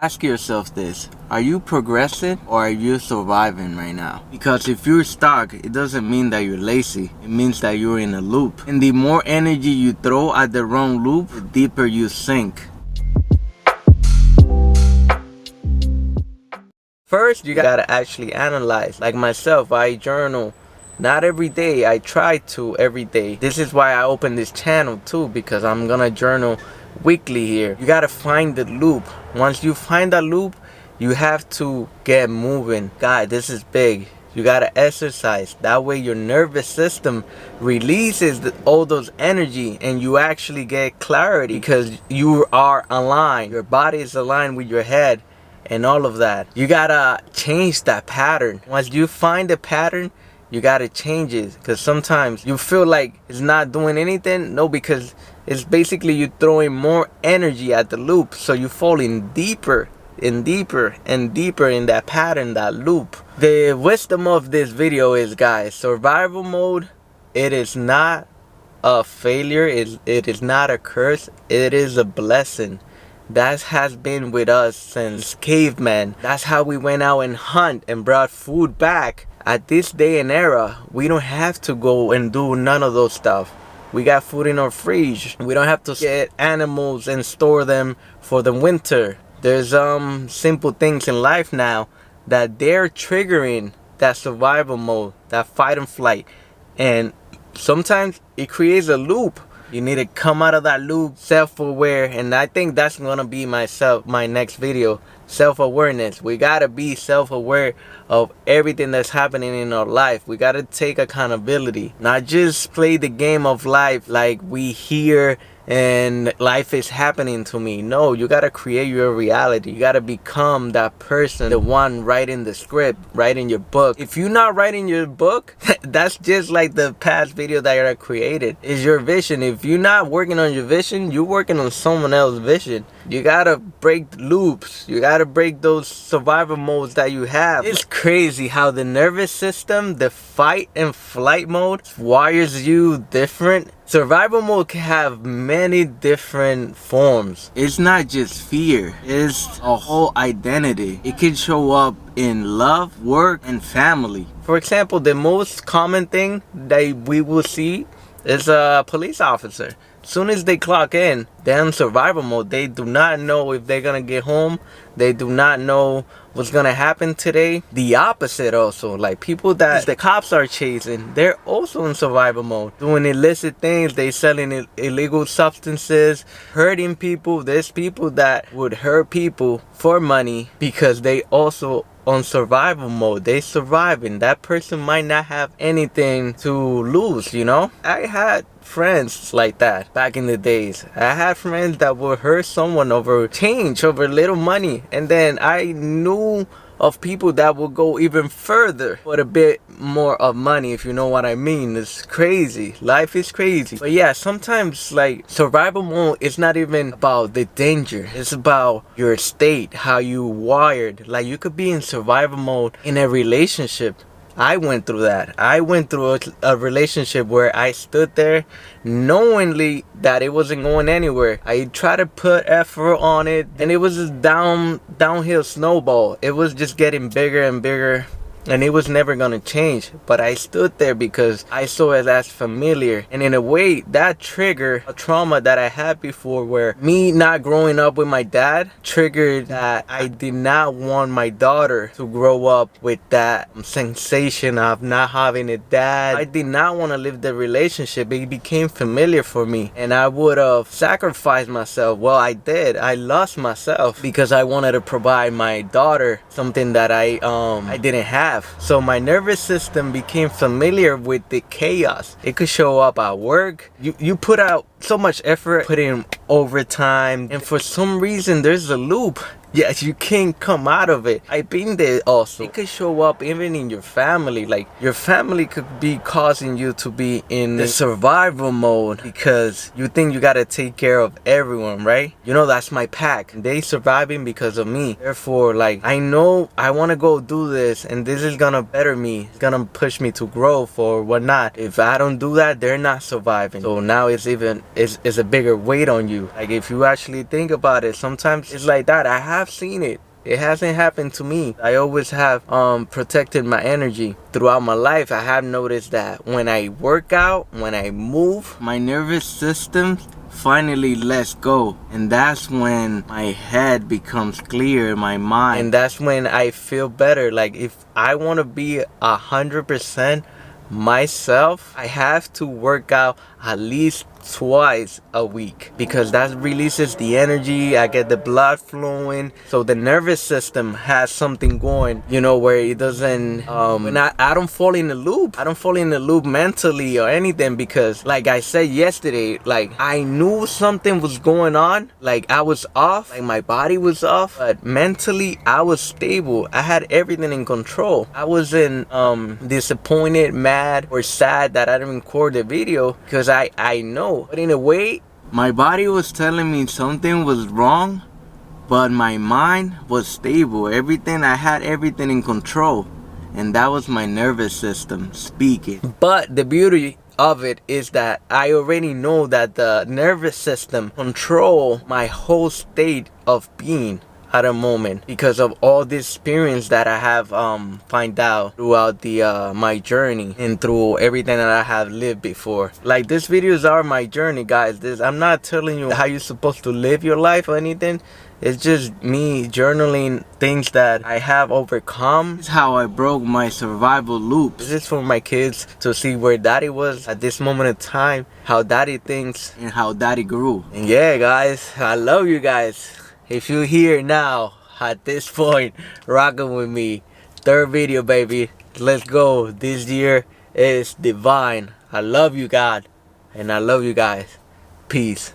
Ask yourself this: are you progressing or are you surviving right now? Because if you're stuck, it doesn't mean that you're lazy. It means that you're in a loop. And the more energy you throw at the wrong loop, the deeper you sink. First, you gotta actually analyze. Like myself, I journal. Not every day, I try to every day. This is why I opened this channel too, because I'm gonna journal weekly here. You gotta find the loop. Once you find that loop, you have to get moving. God, this is big. You gotta exercise. That way your nervous system releases all those energy and you actually get clarity because you are aligned. Your body is aligned with your head and all of that. You gotta change that pattern. Once you find the pattern, you gotta change it, because sometimes you feel like it's not doing anything. No, because it's basically you throwing more energy at the loop, so you're falling deeper and deeper and deeper in that pattern, that loop. The wisdom of this video is, guys, survival mode, it is not a failure, it is not a curse, it is a blessing. That has been with us since caveman. That's how we went out and hunt and brought food back. At this day and era, we don't have to go and do none of those stuff. We got food in our fridge. We don't have to get animals and store them for the winter. There's simple things in life now that they're triggering that survival mode, that fight and flight. And sometimes it creates a loop. You need to come out of that loop, self-aware, and I think that's gonna be my next video. Self-awareness. We gotta be self-aware of everything that's happening in our life. We gotta take accountability, not just play the game of life like we hear and life is happening to me. No, you gotta create your reality. You gotta become that person, the one writing the script, writing your book. If you're not writing your book, that's just like the past video that I created. It's your vision. If you're not working on your vision, you're working on someone else's vision. You gotta break loops. You gotta break those survival modes that you have. It's crazy how the nervous system, the fight and flight mode, wires you different. Survival mode can have many different forms. It's not just fear, it's a whole identity. It can show up in love, work, and family. For example, the most common thing that we will see is a police officer. Soon as they clock in, they're in survival mode. They do not know if they're gonna get home. They do not know what's gonna happen today. The opposite also, like people that the cops are chasing, they're also in survival mode, doing illicit things. They selling illegal substances, hurting people. There's people that would hurt people for money because they also on survival mode. They surviving. That person might not have anything to lose, you know. I had friends like that back in the days. I had friends that would hurt someone over change, over little money, and then I knew of people that will go even further for a bit more of money, if you know what I mean. It's crazy. Life is crazy. But yeah, sometimes like survival mode is not even about the danger. It's about your state, how you wired. Like you could be in survival mode in a relationship. I went through that. I went through a relationship where I stood there knowingly that it wasn't going anywhere. I tried to put effort on it and it was just downhill snowball. It was just getting bigger and bigger and it was never gonna change. But I stood there because I saw it as familiar, and in a way that triggered a trauma that I had before, where me not growing up with my dad triggered that I did not want my daughter to grow up with that sensation of not having a dad. I did not want to live the relationship. It became familiar for me and I would have sacrificed myself. Well, I did. I lost myself because I wanted to provide my daughter something that I didn't have. So my nervous system became familiar with the chaos. It could show up at work. You put out so much effort, put in overtime, and for some reason there's a loop. Yes, you can't come out of it. I've been there also. It could show up even in your family. Like your family could be causing you to be in the survival mode because you think you gotta take care of everyone, right? You know, that's my pack. They surviving because of me. Therefore, like, I know I wanna go do this and this is gonna better me. It's gonna push me to growth or whatnot. If I don't do that, they're not surviving. So now it's a bigger weight on you. Like if you actually think about it, sometimes it's like that. I have have seen it. It hasn't happened to me. I always have protected my energy throughout my life. I have noticed that when I work out, when I move, my nervous system finally lets go, and that's when my head becomes clear, my mind, and that's when I feel better. Like if I want to be 100% myself, I have to work out at least twice a week, because that releases the energy. I get the blood flowing, so the nervous system has something going, you know, where it doesn't when I don't fall in the loop. I don't fall in the loop mentally or anything, because like I said yesterday, like I knew something was going on. Like I was off, like my body was off, but mentally I was stable. I had everything in control. I wasn't disappointed, mad, or sad that I didn't record the video, because I know. But in a way, my body was telling me something was wrong, but my mind was stable. I had everything in control, and that was my nervous system speaking. But the beauty of it is that I already know that the nervous system control my whole state of being at a moment, because of all this experience that I have find out throughout the my journey, and through everything that I have lived before. Like, these videos are my journey, guys. I'm not telling you how you're supposed to live your life or anything. It's just me journaling things that I have overcome. This is how I broke my survival loop. This is for my kids to see where daddy was at this moment in time, how daddy thinks, and how daddy grew. And yeah, guys, I love you guys. If you're here now at this point rocking with me, third video, baby, let's go. This year is divine. I love you, God, and I love you guys. Peace.